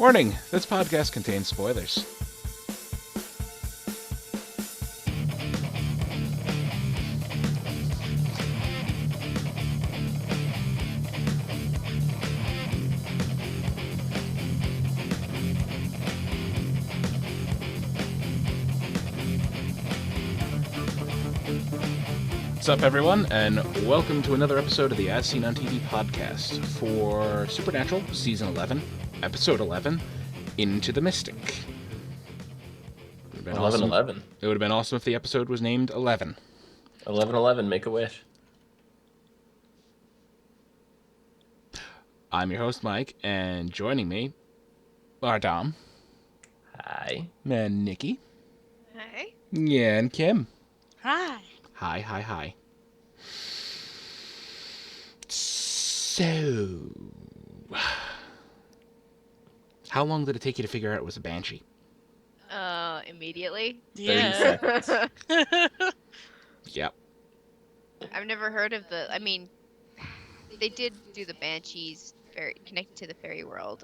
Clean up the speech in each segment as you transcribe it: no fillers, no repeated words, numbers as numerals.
Warning, this podcast contains spoilers. What's up, everyone, and welcome to another episode of the As Seen on TV podcast for Supernatural Season 11, Episode 11, Into the Mystic. 11-11. It would have been awesome if the episode was named 11. 11-11, make a wish. I'm your host, Mike, and joining me are Dom. Hi. And Nikki. Hi. Yeah, and Kim. Hi. Hi. So, how long did it take you to figure out it was a Banshee? Immediately. Yeah. Yep. I've never heard of they did do the Banshees connected to the fairy world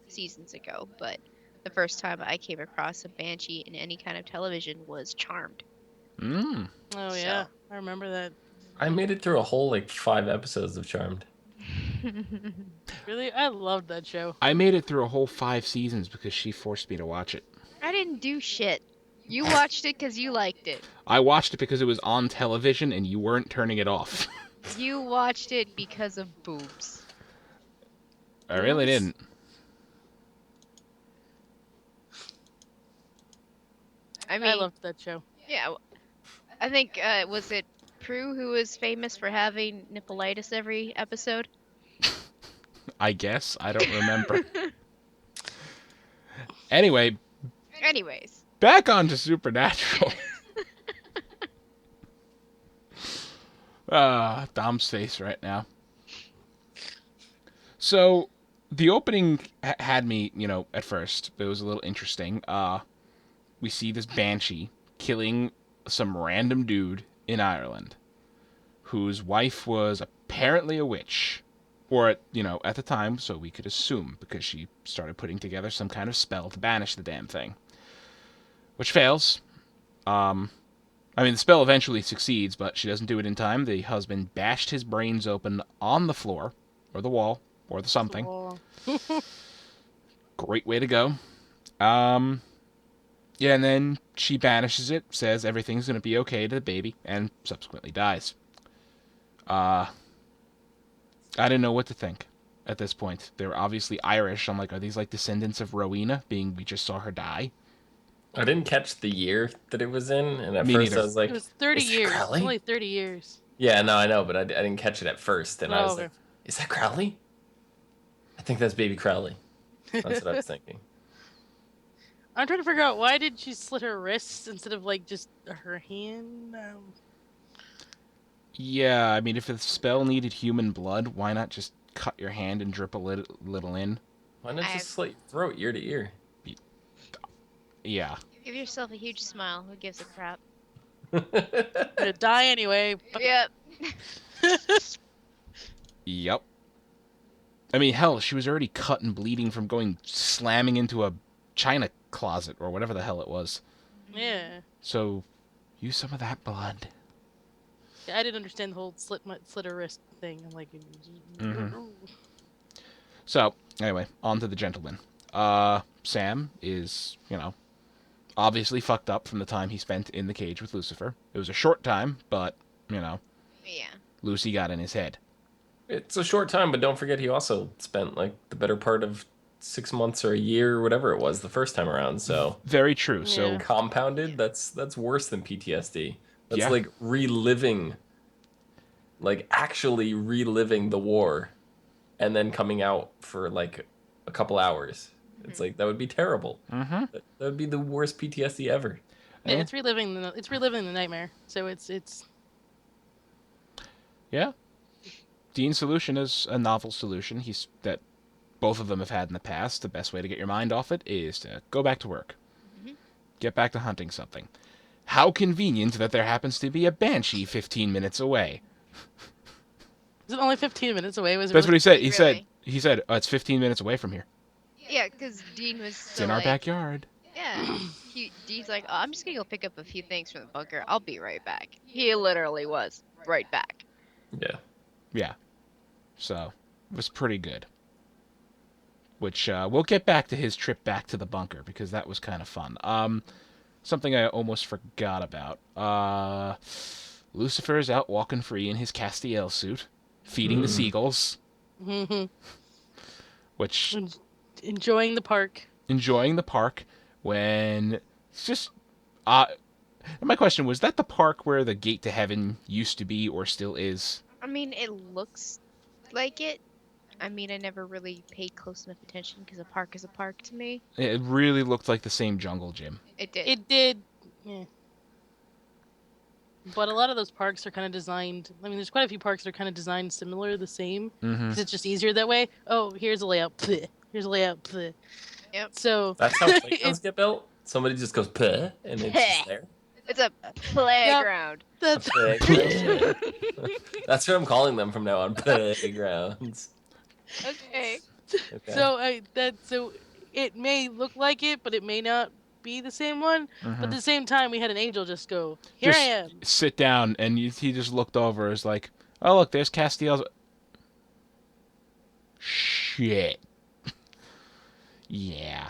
seasons ago, but the first time I came across a Banshee in any kind of television was Charmed. Mm. Oh, yeah. I remember that. I made it through a whole, 5 episodes of Charmed. Really? I loved that show. I made it through a whole 5 seasons because she forced me to watch it. I didn't do shit. You watched it because you liked it. I watched it because it was on television and you weren't turning it off. You watched it because of boobs. I really didn't. I loved that show. Yeah. I think, was it Prue who was famous for having nippleitis every episode? I guess. I don't remember. Anyways, back on to Supernatural. Dom's face right now. So, the opening had me, at first. It was a little interesting. We see this Banshee killing some random dude in Ireland whose wife was apparently a witch. Or, at the time, so we could assume, because she started putting together some kind of spell to banish the damn thing. Which fails. The spell eventually succeeds, but she doesn't do it in time. The husband bashed his brains open on the floor, or the wall, or the something. Great way to go. Yeah, and then she banishes it, says everything's going to be okay to the baby, and subsequently dies. I didn't know what to think at this point. They were obviously Irish. I'm like, are these descendants of Rowena, being we just saw her die? I didn't catch the year that it was in, and at Me first neither. I was like, It was 30 years. Crowley? Only 30 years. Yeah, no, I know, but I didn't catch it at first, and I was okay. like, is that Crowley? I think that's baby Crowley. That's what I was thinking. I'm trying to figure out why did she slit her wrists instead of just her hand? Yeah, if the spell needed human blood, why not just cut your hand and drip a little in? Why not just slit your throat ear to ear? Yeah. Give yourself a huge smile. Who gives a crap? Gonna die anyway. Yep. Yep. Hell, she was already cut and bleeding from slamming into a china closet or whatever the hell it was. Yeah. So, use some of that blood. Yeah, I didn't understand the whole slit her wrist thing. I'm like, So, anyway, on to the gentleman. Sam is, obviously fucked up from the time he spent in the cage with Lucifer. It was a short time, but, Yeah. Lucy got in his head. It's a short time, but don't forget he also spent, the better part of 6 months or a year or whatever it was the first time around, so... Very true, Yeah. so... Compounded, that's worse than PTSD. That's Yeah. Reliving, actually reliving the war and then coming out for a couple hours. It's that would be terrible. Mm-hmm. That would be the worst PTSD ever. yeah, it's reliving the nightmare. So it's. Yeah. Dean's solution is a novel solution. That both of them have had in the past. The best way to get your mind off it is to go back to work. Mm-hmm. Get back to hunting something. How convenient that there happens to be a Banshee 15 minutes away. Is it only 15 minutes away? That's what he said. Really? He said, oh, it's 15 minutes away from here. Yeah, because Dean was It's still in our like, backyard. yeah. Dean's like, oh, I'm just gonna go pick up a few things from the bunker. I'll be right back. He literally was right back. Yeah. Yeah. So, it was pretty good. Which, we'll get back to his trip back to the bunker, because that was kind of fun. Something I almost forgot about. Lucifer is out walking free in his Castiel suit, feeding the seagulls. Which... Enjoying the park. Enjoying the park when... It's just... my question was that the park where the gate to heaven used to be or still is? I mean, it looks like it. I mean, I never really paid close enough attention because a park is a park to me. It really looked like the same jungle gym. It did. It did. Yeah. But a lot of those parks are kind of designed. I mean, there's quite a few parks that are kind of designed similar, the same, because it's just easier that way. Oh, here's a layout. Bleh. Here's a layout. Bleh. Yep. So That's how playgrounds get built. Somebody just goes "Puh," and it's just there. It's a playground. that's Playground. That's what I'm calling them from now on. Playgrounds. Okay. Okay. so it may look like it, but it may not be the same one. But at the same time, we had an angel just go, "Here Just I am." sit down, and he just looked over. Is like, oh look, there's Castiel's. Shit. Yeah.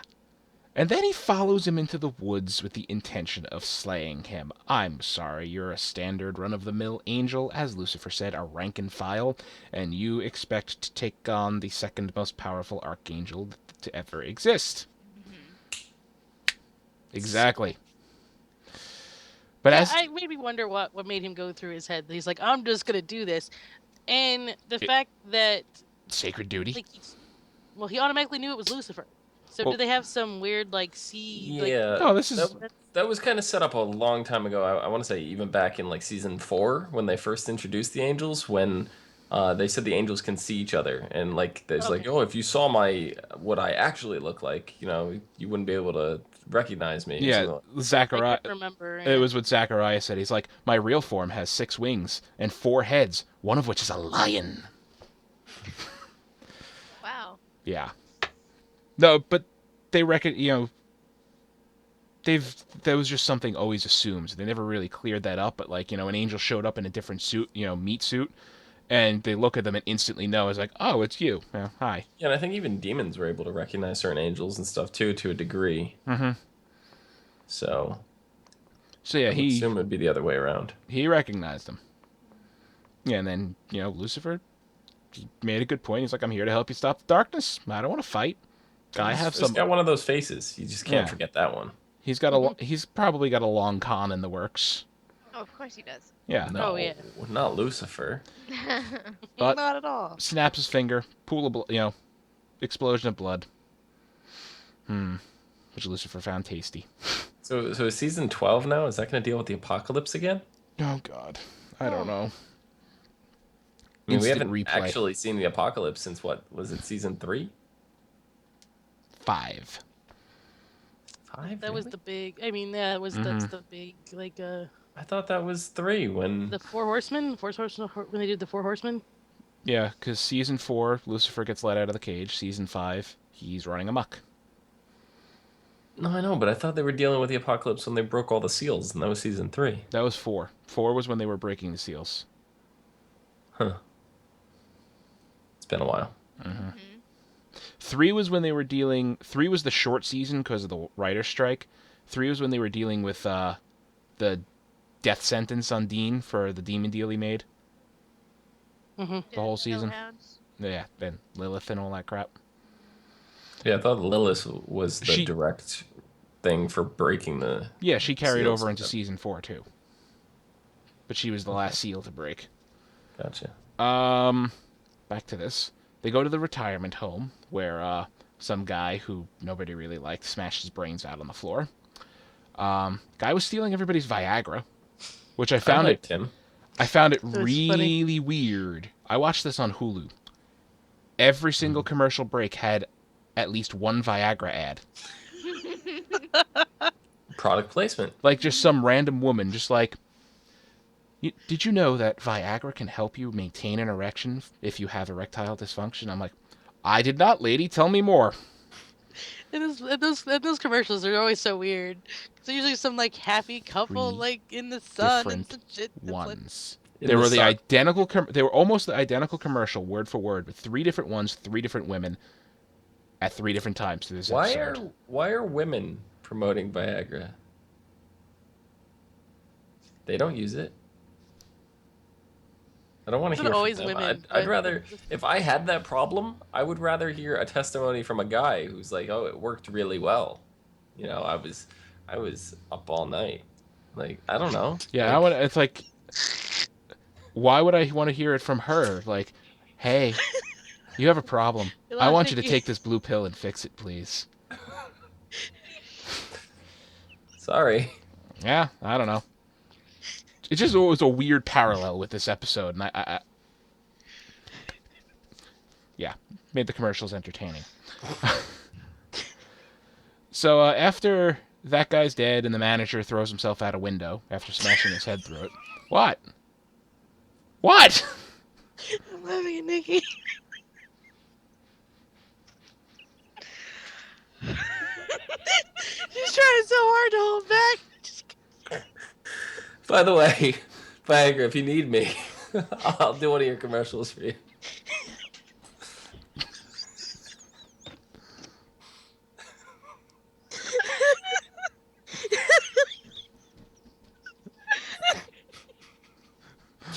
And then he follows him into the woods with the intention of slaying him. I'm sorry, you're a standard run-of-the-mill angel, as Lucifer said, a rank and file, and you expect to take on the second most powerful archangel to ever exist. Exactly. But Yeah, I made me wonder what made him go through his head. He's like, I'm just gonna do this, and the fact that sacred duty. like, he automatically knew it was Lucifer. So Well- do they have some weird like sea? Yeah. Oh, this is... That was kind of set up a long time ago. I want to say even back in like season 4 when they first introduced the angels, when they said the angels can see each other, and like there's like, oh, if you saw what I actually look like, you wouldn't be able to recognize me. Yeah, So, I Zachariah... can't remember. It was what Zachariah said. He's like, my real form has 6 wings and 4 heads, one of which is a lion. Wow. Yeah. No, but they reckon, that was just something always assumed. They never really cleared that up, but like, an angel showed up in a different suit, meat suit, and they look at them and instantly know. It's like, oh, it's you. Yeah, hi. yeah, and I think even demons were able to recognize certain angels and stuff too, to a degree. Mm-hmm. So Yeah, I would assume it'd be the other way around. he recognized them. Yeah, and then, Lucifer, he made a good point. He's like, I'm here to help you stop the darkness. I don't want to fight. I have He's some... got one of those faces. You just can't Yeah. forget that one. He's got he's probably got a long con in the works. Oh, of course he does. Yeah. No, yeah. not Lucifer. But- Not at all. Snaps his finger, pool of blood, explosion of blood. Which Lucifer found tasty. So is season 12 now? Is that going to deal with the apocalypse again? Oh God, I don't know. I mean, we Instant haven't replay. actually seen the apocalypse since what was it, season 3? 5. 5? That was really? the big. I mean, that's the big like I thought that was 3 when. the 4 horsemen. 4 horsemen when they did the 4 horsemen. Yeah, because season 4, Lucifer gets let out of the cage. Season 5, he's running amok. No, I know, but I thought they were dealing with the apocalypse when they broke all the seals, and that was season 3. That was 4. 4 was when they were breaking the seals. Huh. It's been a while. 3 was when they were dealing... 3 was the short season because of the writer's strike. 3 was when they were dealing with the death sentence on Dean for the demon deal he made. The whole season. Hellhounds. Yeah, and Lilith and all that crap. Yeah, I thought Lilith was the She- direct thing for breaking the. Yeah, she carried Seals over and into stuff. season 4 too. But she was the last seal to break. Gotcha. Back to this. They go to the retirement home where some guy who nobody really liked smashed his brains out on the floor. Guy was stealing everybody's Viagra, which I found liked him. I found it was really weird. I watched this on Hulu. Every single commercial break had at least one Viagra ad. Product placement. Like just some random woman just like, did you know that Viagra can help you maintain an erection if you have erectile dysfunction? I'm like, I did not, lady. Tell me more. And those commercials are always so weird. There's usually some like happy couple Three like in the sun and different some shit. It's like, ones. In They the were the sun. identical. They were almost the identical commercial, word for word, but 3 different ones, 3 different women, at 3 different times to this episode. Why are women promoting Viagra? They don't use it. I don't want It's to not hear from always them. women, I'd but rather, if I had that problem, I would rather hear a testimony from a guy who's like, "Oh, it worked really well." You know, I was up all night. Like, I don't know. Yeah, Like, it's like, why would I want to hear it from her? Like, hey, you have a problem. we I lost want you to Nikki. take this blue pill and fix it, please. sorry. Yeah, I don't know. It just was a weird parallel with this episode, and yeah, made the commercials entertaining. So after that guy's dead and the manager throws himself out a window after smashing his head through it. What? What? I'm laughing at Nikki. She's trying so hard to hold back. By the way, Viagra, if you need me, I'll do one of your commercials for you.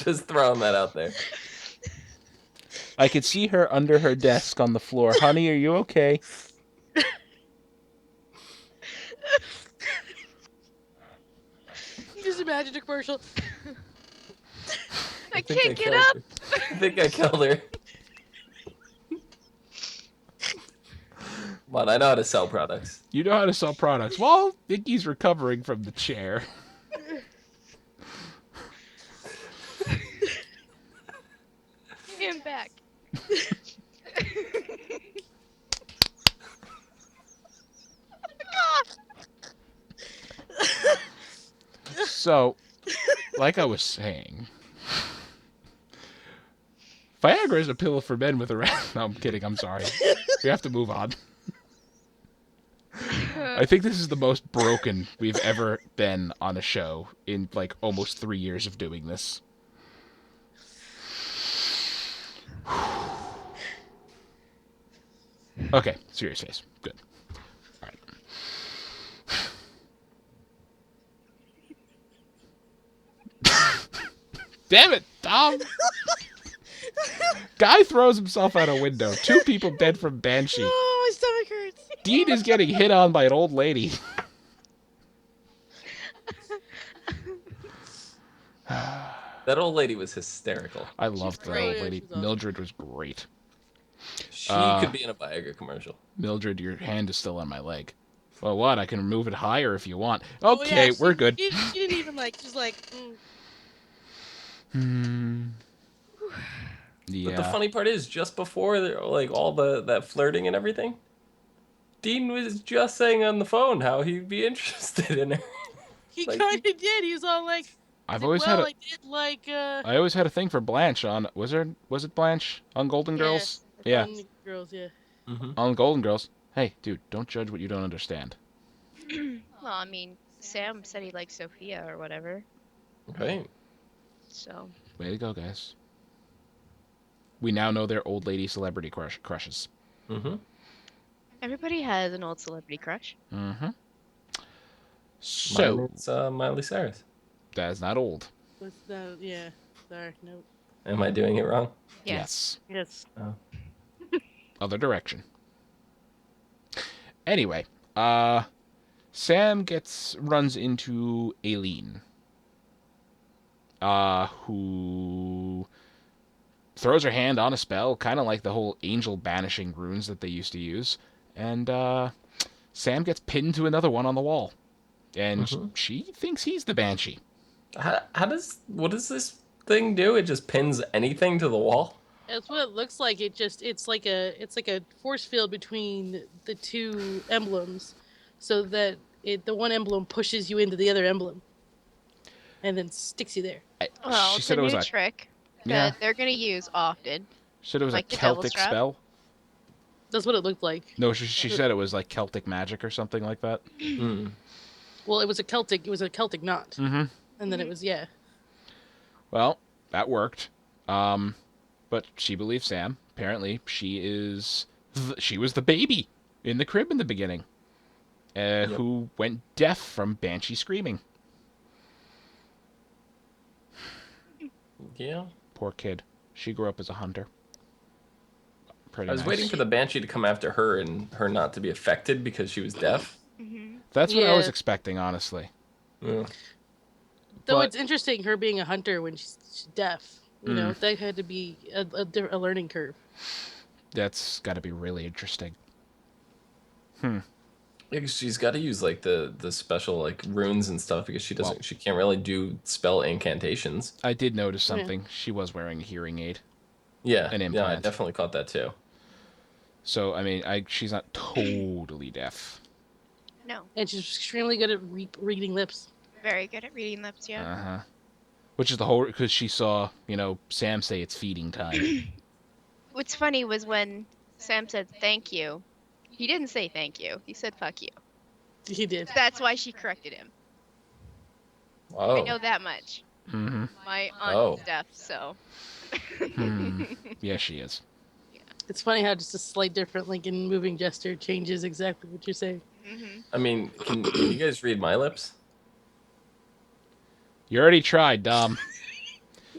Just throwing that out there. I could see her under her desk on the floor. Honey, are you okay? Just imagine a commercial. I think can't get killed up. her. I think I killed her. But I know how to sell products. You know how to sell products. Well, Nikki's recovering from the chair. I'm back. So, like I was saying, Viagra is a pill for men with a No, I'm kidding. I'm sorry. We have to move on. I think this is the most broken we've ever been on a show in like almost 3 years of doing this. Okay, serious face. Good. All right. Damn it, Tom! Guy throws himself out a window. 2 people dead from Banshee. Oh, my stomach hurts. Dean is getting hit on by an old lady. That old lady was hysterical. I loved that old great. lady. She's awesome. Mildred was great. She could be in a Viagra commercial. Mildred, your hand is still on my leg. Well, what? I can move it higher if you want. Oh, Okay, yeah, we're good. She didn't even like. She's like. Yeah. But the funny part is, just before like all that flirting and everything, Dean was just saying on the phone how he'd be interested in her. He Like, kind of did. He was all like. I've He's always like, had well, a. I did like. I always had a thing for Blanche on. Was it Blanche on Golden Girls? Yeah. Girls, yeah. On Golden Girls. Hey, dude, don't judge what you don't understand. Well, I mean, Sam said he liked Sophia or whatever. Right. So Way to go, guys. We now know their old lady celebrity crushes. everybody has an old celebrity crush. So, Mine, it's Miley Cyrus. that is not old. What's that? Yeah. Sorry. Nope. Am I doing it wrong? Yes. Yes. Oh. Other direction. Anyway, Sam runs into Aileen, who throws her hand on a spell, kind of like the whole angel banishing runes that they used to use, and Sam gets pinned to another one on the wall, and she thinks he's the Banshee. What does this thing do? It just pins anything to the wall? That's what it looks like. It's like a force field between the 2 emblems, so that the one emblem pushes you into the other emblem, and then sticks you there. Well, She it's said a it was new a trick yeah. that they're gonna use often. Said it was Like a the devil Celtic strap? spell. That's what it looked like. No, she said it was like Celtic magic or something like that. Mm. Well, it was a Celtic knot. Mm-hmm. And then it was, yeah. Well, that worked. But she believes Sam. Apparently, she was the baby in the crib in the beginning, who went deaf from Banshee screaming. Yeah. Poor kid. She grew up as a hunter. Pretty I was nice. waiting for the Banshee to come after her and her not to be affected because she was deaf. That's what I was Yeah. expecting, honestly. Yeah. Though But- it's interesting her being a hunter when she's deaf. You know, that had to be a learning curve. That's got to be really interesting. Yeah, 'cause she's got to use like the special like runes and stuff because she can't really do spell incantations. I did notice something. She was wearing a hearing aid. Yeah, An yeah, I implant. definitely caught that too. So, I mean, she's not totally deaf. No, And she's extremely good at reading lips. very good at reading lips. Yeah. Uh-huh. Which is the whole... Because she saw, Sam say it's feeding time. What's funny was when Sam said thank you, he didn't say thank you. He said fuck you. He did. That's why she corrected him. Wow. I know that much. Mm-hmm. My aunt Oh. is deaf, so. Yeah, she is. It's funny how just a slight different Lincoln moving gesture changes exactly what you're saying. I mean, can you guys read my lips? You already tried, Dom.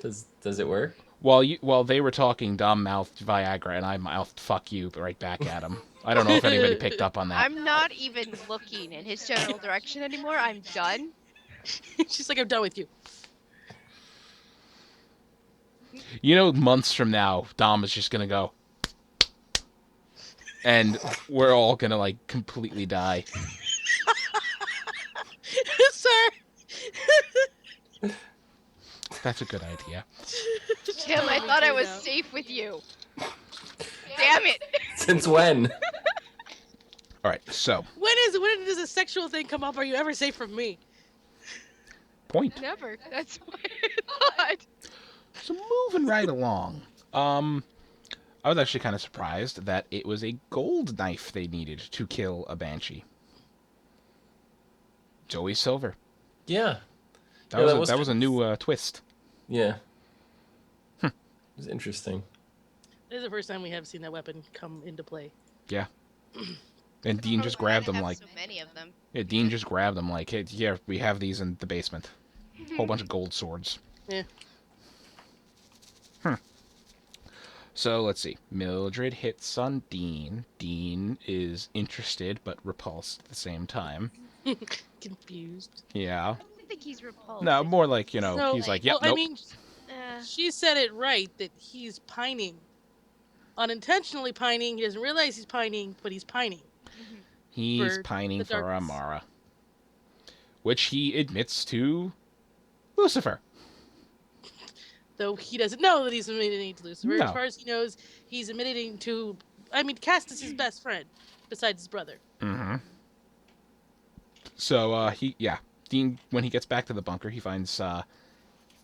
Does it work? While they were talking, Dom mouthed Viagra, and I mouthed fuck you right back at him. I don't know if anybody picked up on that. I'm not even looking in his general direction anymore. I'm done. She's like, I'm done with you. Months from now, Dom is just gonna go, and we're all gonna like completely die. Sorry. That's a good idea. Tim, I thought I was safe with you. Damn it. Since when? All right, so When does a sexual thing come up? Are you ever safe from me? point. Never. That's what I thought. So moving right along. I was actually kind of surprised that it was a gold knife they needed to kill a Banshee. It's always silver. Yeah. That was a new twist. Yeah. It was interesting. This is the first time we have seen that weapon come into play. Yeah. And Dean just grabbed them like... So many of them. Yeah, Dean just grabbed them like, hey, yeah, we have these in the basement. Whole bunch of gold swords. Yeah. So, let's see. Mildred hits on Dean. Dean is interested, but repulsed at the same time. Confused. Yeah. I don't think he's repulsed. No, more like, No, he's like, yep, well, nope. I mean, she said it right that he's pining. Unintentionally pining. He doesn't realize he's pining, but he's pining. He's for pining the for darkness. Amara. Which he admits to Lucifer. Though he doesn't know that he's admitting to Lucifer. No. As far as he knows, he's admitting to... I mean, Cass is his best friend, besides his brother. Mm-hmm. So, Dean, when he gets back to the bunker, he finds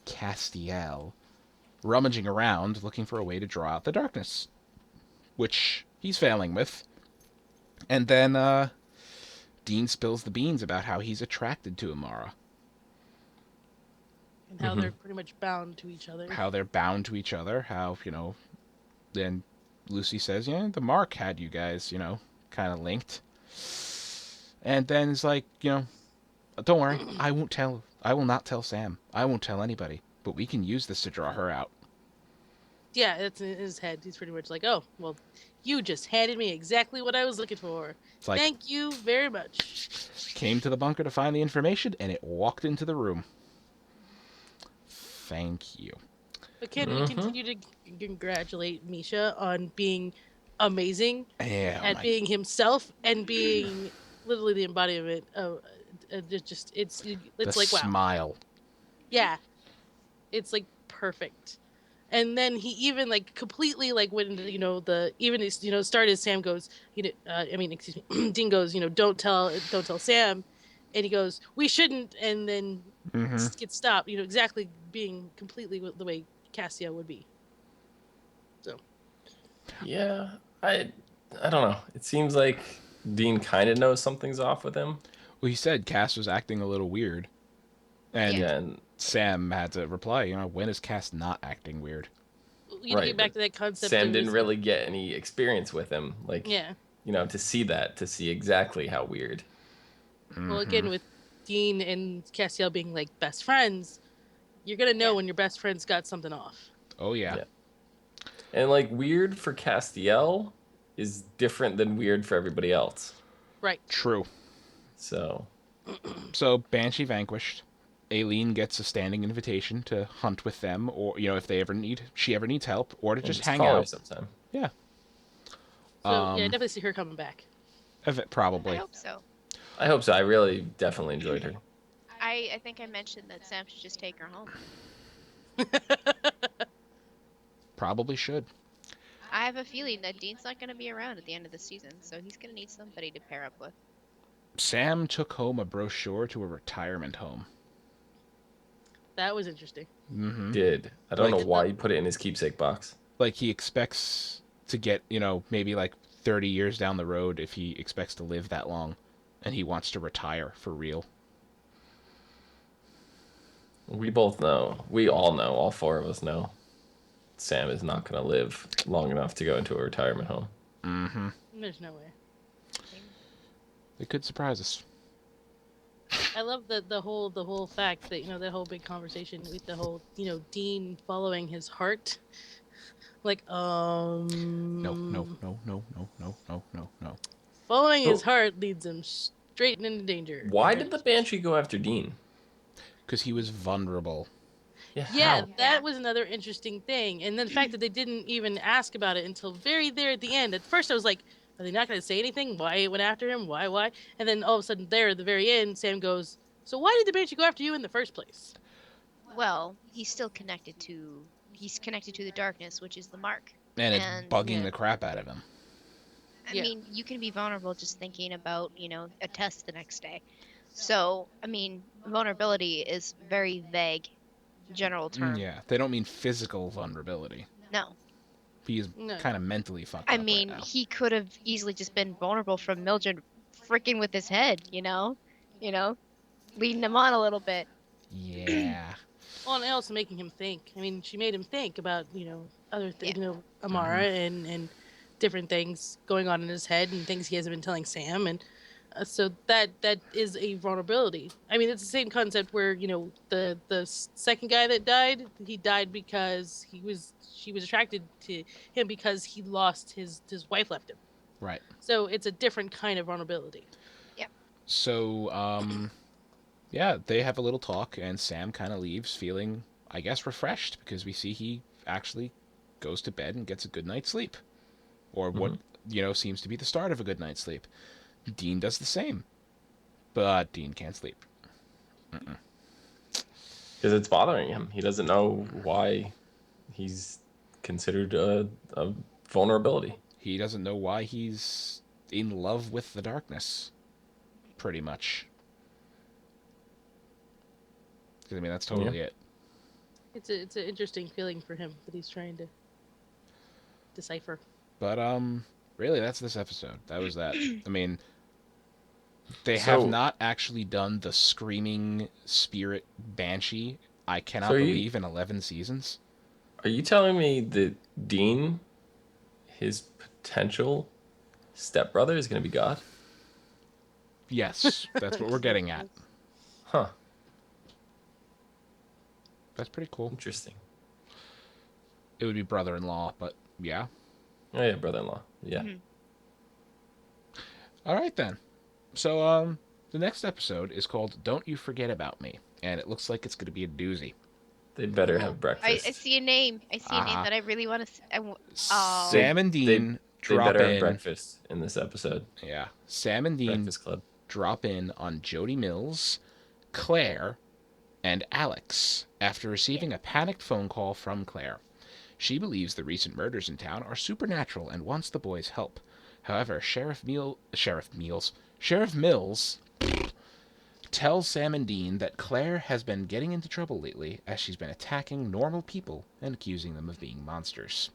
Castiel rummaging around, looking for a way to draw out the darkness. Which he's failing with. And then, Dean spills the beans about how he's attracted to Amara. And how they're pretty much bound to each other. How they're bound to each other. How, then Lucy says, yeah, the mark had you guys, kind of linked. And then it's like, don't worry, I will not tell Sam. I won't tell anybody. But we can use this to draw her out. Yeah, it's in his head. He's pretty much like, oh, well, you just handed me exactly what I was looking for. It's like, Thank you very much. came to the bunker to find the information, and it walked into the room. Thank you. But can we continue to congratulate Misha on being amazing Yeah, at being himself and being literally the embodiment of it's the like wow. smile. Yeah. It's like perfect. And then he even like completely like when started Sam goes, Dean goes, don't tell Sam, and he goes, we shouldn't, and then gets stopped, exactly being completely the way Castiel would be. So Yeah, I I don't know. It seems like Dean kind of knows something's off with him. Well, he said Cass was acting a little weird, and Yeah, and Sam had to reply, when is Cass not acting weird? You get back but to that concept. Sam didn't really get any experience with him, like Yeah. to see exactly how weird. Well, again, with Dean and Castiel being like best friends, you're gonna know when your best friend's got something off. Oh, yeah. And like weird for Castiel is different than weird for everybody else. Right. True. So Banshee vanquished. Aileen gets a standing invitation to hunt with them, or if she ever needs help, or to just hang call her out. sometime. Yeah. So yeah, I definitely see her coming back. Probably. I hope so. I hope so. I really definitely enjoyed her. I think I mentioned that Sam should just take her home. Probably should. I have a feeling that Dean's not going to be around at the end of the season, so he's going to need somebody to pair up with. Sam took home a brochure to a retirement home. That was interesting. Mm-hmm. Did. I don't know why he put it in his keepsake box. Like he expects to get, maybe like 30 years down the road if he expects to live that long, and he wants to retire for real. We both know. We all know. All four of us know. Sam is not going to live long enough to go into a retirement home. Mm-hmm. There's no way. It could surprise us. I love the whole fact that that whole big conversation with the whole Dean following his heart, like No. following his heart leads him straight into danger. Why did the Banshee go after Dean? Because he was vulnerable. Yeah, that was another interesting thing. And then the fact that they didn't even ask about it until very there at the end. At first I was like, are they not going to say anything? Why it went after him? Why? And then all of a sudden there at the very end, Sam goes, so why did the Banshee go after you in the first place? Well, he's still connected to the darkness, which is the mark. And it's bugging the crap out of him. I mean, you can be vulnerable just thinking about, a test the next day. So, I mean, vulnerability is very vague, general term. Yeah, they don't mean physical vulnerability. No. He's kind of mentally fucked I up mean, right now. he could have easily just been vulnerable from Mildred freaking with his head, leading him on a little bit. Yeah. Well, and also making him think. I mean, she made him think about, other things, Amara and different things going on in his head and things he hasn't been telling Sam. And so that is a vulnerability. I mean, it's the same concept where, the second guy that died, he died because she was attracted to him because he lost his wife left him. Right. So it's a different kind of vulnerability. Yeah. So, yeah, they have a little talk, and Sam kind of leaves feeling, I guess, refreshed, because we see he actually goes to bed and gets a good night's sleep. Or what, seems to be the start of a good night's sleep. Dean does the same. But Dean can't sleep. Because it's bothering him. He doesn't know why he's considered a vulnerability. He doesn't know why he's in love with the darkness. Pretty much. I mean, that's totally it. It's an interesting feeling for him that he's trying to decipher. But, really, that's this episode. That was that. I mean, they have not actually done the screaming spirit Banshee, I cannot believe, in 11 seasons. Are you telling me that Dean, his potential stepbrother, is going to be God? Yes, that's what we're getting at. Huh. That's pretty cool. Interesting. It would be brother-in-law, but yeah. Oh, yeah, brother-in-law. Yeah. Mm-hmm. All right, then. So, the next episode is called Don't You Forget About Me, and it looks like it's going to be a doozy. They better have breakfast. I see a name. I see a name that I really want to... Sam and Dean drop in. They better have breakfast in this episode. Yeah. Sam and Dean Breakfast Club. Drop in on Jody Mills, Claire, and Alex after receiving a panicked phone call from Claire. She believes the recent murders in town are supernatural and wants the boys' help. However, Sheriff Mills tells Sam and Dean that Claire has been getting into trouble lately as she's been attacking normal people and accusing them of being monsters.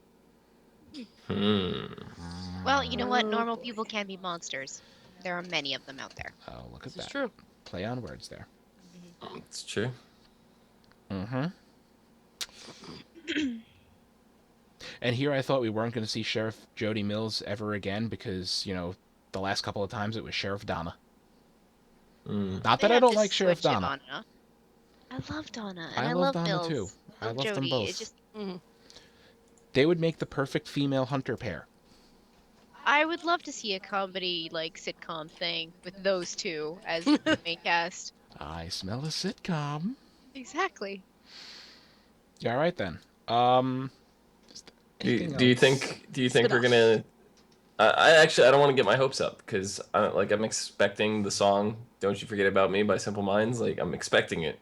Well, you know what? Normal people can be monsters. There are many of them out there. Oh, look at This is that. true. Play on words there. It's true. Mm-hmm. And here I thought we weren't going to see Sheriff Jody Mills ever again because, the last couple of times it was Sheriff Donna. Not They that I have don't to like Sheriff switch it Donna. on and off. I love Donna, and I I love love Donna Mills. too. I love them Jody. both. It's just, They would make the perfect female hunter pair. I would love to see a comedy like sitcom thing with those two as the main cast. I smell a sitcom. Exactly. Yeah, all right then. Do anything you else? think we're gonna? I don't want to get my hopes up because I'm expecting the song "Don't You Forget About Me" by Simple Minds. Like I'm expecting it,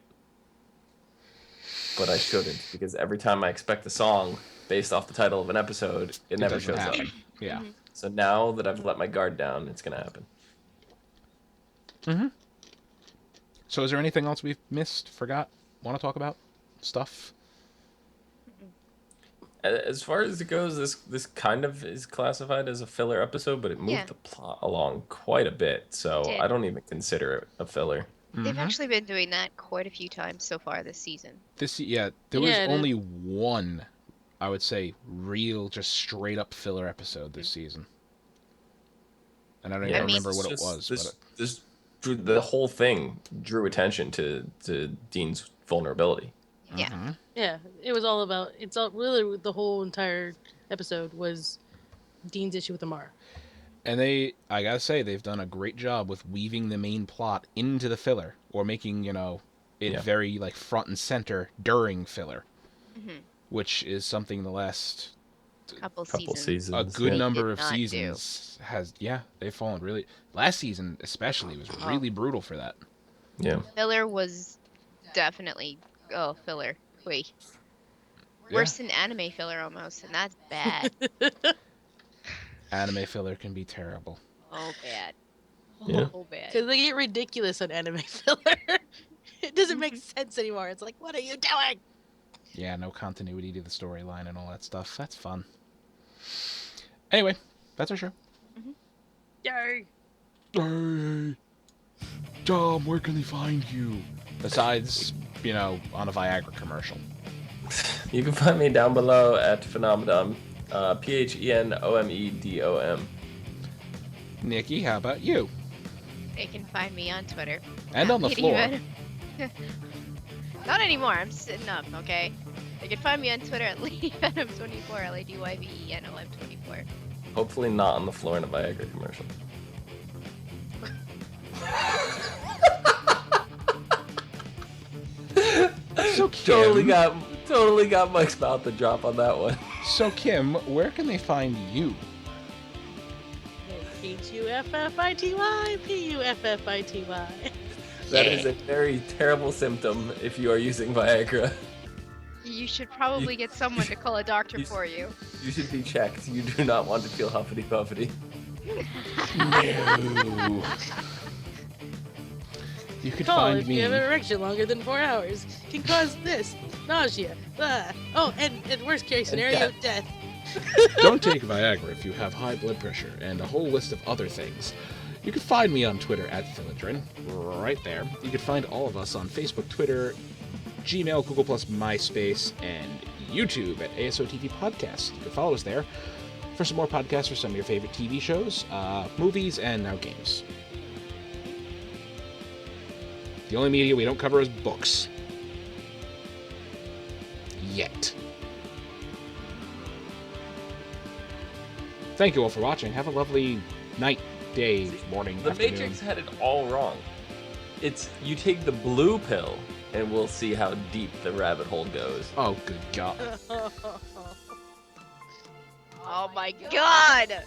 but I shouldn't because every time I expect a song based off the title of an episode, it never doesn't shows up. happen. Yeah. So now that I've let my guard down, it's gonna happen. Mm-hmm. So is there anything else we've missed, forgot, want to talk about? Stuff? As far as it goes, this kind of is classified as a filler episode, but it moved Yeah. the plot along quite a bit, so Did. I don't even consider it a filler. They've actually been doing that quite a few times so far this season. There was Yeah, it only one, I would say, real, just straight up filler episode this season. And I don't even remember what it was. The whole thing drew attention to Dean's vulnerability. Yeah. Yeah, it was all about. It's all really the whole entire episode was Dean's issue with Amara. And I gotta say, they've done a great job with weaving the main plot into the filler, or making, it very, like, front and center during filler. Which is something the last Couple seasons. a good They number did of not seasons they've fallen really. Last season especially was really brutal for that. Yeah. Filler was definitely filler. Wait. Worse than anime filler almost, and that's bad. Anime filler can be terrible. Oh bad. Yeah. Oh bad. Because they get ridiculous on anime filler. It doesn't make sense anymore. It's like, what are you doing? Yeah, no continuity to the storyline and all that stuff. That's fun. Anyway, that's our show. Yay! Hey, Tom, where can they find you? Besides, on a Viagra commercial. You can find me down below at Phenomenon, PHENOMEDOM. Nikki, how about you? They can find me on Twitter. And on the Lady floor. Badham. Not anymore. I'm sitting up, okay? They can find me on Twitter at LadyVenom24, LadyVenom24. Hopefully not on the floor in a Viagra commercial. So Kim, totally got Mike's mouth to drop on that one. So Kim, where can they find you? Huffifity, Puffity. That is a very terrible symptom if you are using Viagra. You should probably get someone to call a doctor for you. You should be checked. You do not want to feel huffity puffity. No. You could Call find if me. you have an erection longer than 4 hours. Can cause this, nausea. Oh, and worst case scenario, death. Don't take Viagra if you have high blood pressure, and a whole list of other things. You can find me on Twitter at Philodrin, right there. You can find all of us on Facebook, Twitter, Gmail, Google+, MySpace, and YouTube at ASOTV Podcast. You can follow us there for some more podcasts for some of your favorite TV shows, movies, and now games. The only media we don't cover is books. Yet. Thank you all for watching. Have a lovely night, day, morning, The afternoon. Matrix had it all wrong. It's you take the blue pill and we'll see how deep the rabbit hole goes. Oh, good God. Oh my god!